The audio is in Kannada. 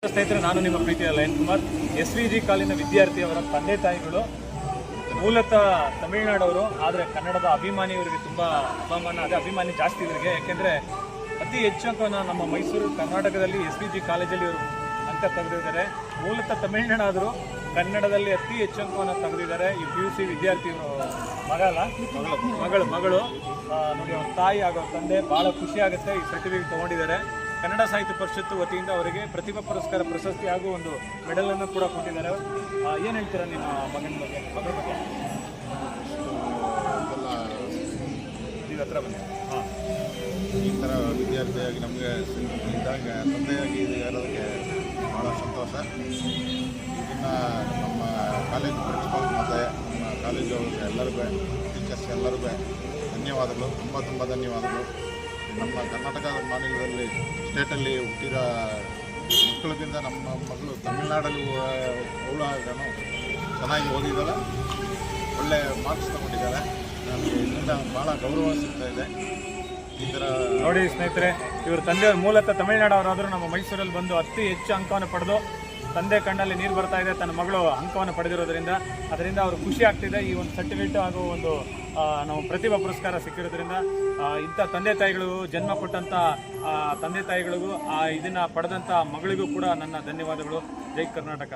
ಸ್ನೇಹಿತರೆ, ನಾನು ನಿಮ್ಮ ಪ್ರೀತಿಯ ಲಯನ್ ಕುಮಾರ್. SVG ಕಾಲಿನ ವಿದ್ಯಾರ್ಥಿಯವರ ತಂದೆ ತಾಯಿಗಳು ಮೂಲತಃ ತಮಿಳುನಾಡವರು, ಆದರೆ ಕನ್ನಡದ ಅಭಿಮಾನಿ. ಇವರಿಗೆ ತುಂಬ ಅಭಿಮಾನಿ ಜಾಸ್ತಿ ಇವರಿಗೆ. ಯಾಕೆಂದರೆ ಅತಿ ಹೆಚ್ಚು ಅಂಕವನ್ನು ನಮ್ಮ ಮೈಸೂರು ಕರ್ನಾಟಕದಲ್ಲಿ SVG ಕಾಲೇಜಲ್ಲಿ ಇವರು ಅಂಕ ತೆಗೆದಿದ್ದಾರೆ. ಮೂಲತಃ ತಮಿಳುನಾಡಾದರೂ ಕನ್ನಡದಲ್ಲಿ ಅತಿ ಹೆಚ್ಚು ಅಂಕವನ್ನು ತೆಗೆದಿದ್ದಾರೆ. ಈ PUC ವಿದ್ಯಾರ್ಥಿ ಇವರು ಮಗಳು ನೋಡಿ, ಅವ್ರ ತಾಯಿ ಹಾಗೂ ಅವ್ರ ತಂದೆ ಭಾಳ ಖುಷಿ ಆಗುತ್ತೆ. ಈ ಸರ್ಟಿಫಿಕೇಟ್ ತೊಗೊಂಡಿದ್ದಾರೆ. ಕನ್ನಡ ಸಾಹಿತ್ಯ ಪರಿಷತ್ತು ವತಿಯಿಂದ ಅವರಿಗೆ ಪ್ರತಿಭಾ ಪುರಸ್ಕಾರ ಪ್ರಶಸ್ತಿ ಹಾಗೂ ಒಂದು ಮೆಡಲನ್ನು ಕೂಡ ಕೊಟ್ಟಿದ್ದಾರೆ. ಏನು ಹೇಳ್ತೀರಾ ನಿಮ್ಮ ಮಗನ ಬಗ್ಗೆ? ನೀವು ಹತ್ರ ಬನ್ನಿ. ಈ ಥರ ವಿದ್ಯಾರ್ಥಿಯಾಗಿ ನಮಗೆ ಇದ್ದಾಗ ತಂದೆಯಾಗಿ ಇರೋದಕ್ಕೆ ಭಾಳ ಸಂತೋಷ. ಇದನ್ನು ನಮ್ಮ ಕಾಲೇಜು ಪ್ರಿನ್ಸಿಪಲ್ ಮತ್ತು ನಮ್ಮ ಕಾಲೇಜು ಎಲ್ಲರಿಗೂ, ಟೀಚರ್ಸ್ ಎಲ್ಲರಿಗೂ ಧನ್ಯವಾದಗಳು, ತುಂಬ ಧನ್ಯವಾದಗಳು. ನಮ್ಮ ಕರ್ನಾಟಕ ಮಾநிಲದಲ್ಲಿ ಸ್ಟೇಟಲ್ಲಿ ಹುಟ್ಟಿರೋ ಮಕ್ಕಳಿಗಿಂತ ನಮ್ಮ ಮಗಳು ತಮಿಳುನಾಡಲ್ಲಿ ಅವಳಾಗನು ಚೆನ್ನಾಗಿ ಓದಿದ್ದಾಳೆ, ಒಳ್ಳೆ ಮಾರ್ಕ್ಸ್ ತಗೊಂಡಿದ್ದಾಳೆ. ನಮಗೆ ಇದರಿಂದ ಭಾಳ ಗೌರವ ಸಿಗ್ತಾ ಇದೆ. ಈ ಥರ ನೋಡಿ ಸ್ನೇಹಿತರೆ, ಇವರು ತಂದೆಯವರು ಮೂಲತಃ ತಮಿಳುನಾಡವರಾದರೂ ನಮ್ಮ ಮೈಸೂರಲ್ಲಿ ಬಂದು ಅತಿ ಹೆಚ್ಚು ಅಂಕವನ್ನು ಪಡೆದು ತಂದೆ ಕಣ್ಣಲ್ಲಿ ನೀರು ಬರ್ತಾ ಇದೆ. ತನ್ನ ಮಗಳು ಅಂಕವನ್ನು ಪಡೆದಿರೋದ್ರಿಂದ ಅವರು ಖುಷಿ ಆಗ್ತಿದೆ. ಈ ಒಂದು ಸರ್ಟಿಫಿಕೇಟ್ ಹಾಗೂ ಒಂದು ನಾವು ಪ್ರತಿಭಾ ಪುರಸ್ಕಾರ ಸಿಕ್ಕಿರೋದ್ರಿಂದ ಇಂಥ ತಂದೆ ತಾಯಿಗಳು, ಜನ್ಮ ಕೊಟ್ಟಂಥ ತಂದೆ ತಾಯಿಗಳಿಗೂ ಇದನ್ನು ಪಡೆದಂಥ ಮಗಳಿಗೂ ಕೂಡ ನನ್ನ ಧನ್ಯವಾದಗಳು. ಜೈ ಕರ್ನಾಟಕ.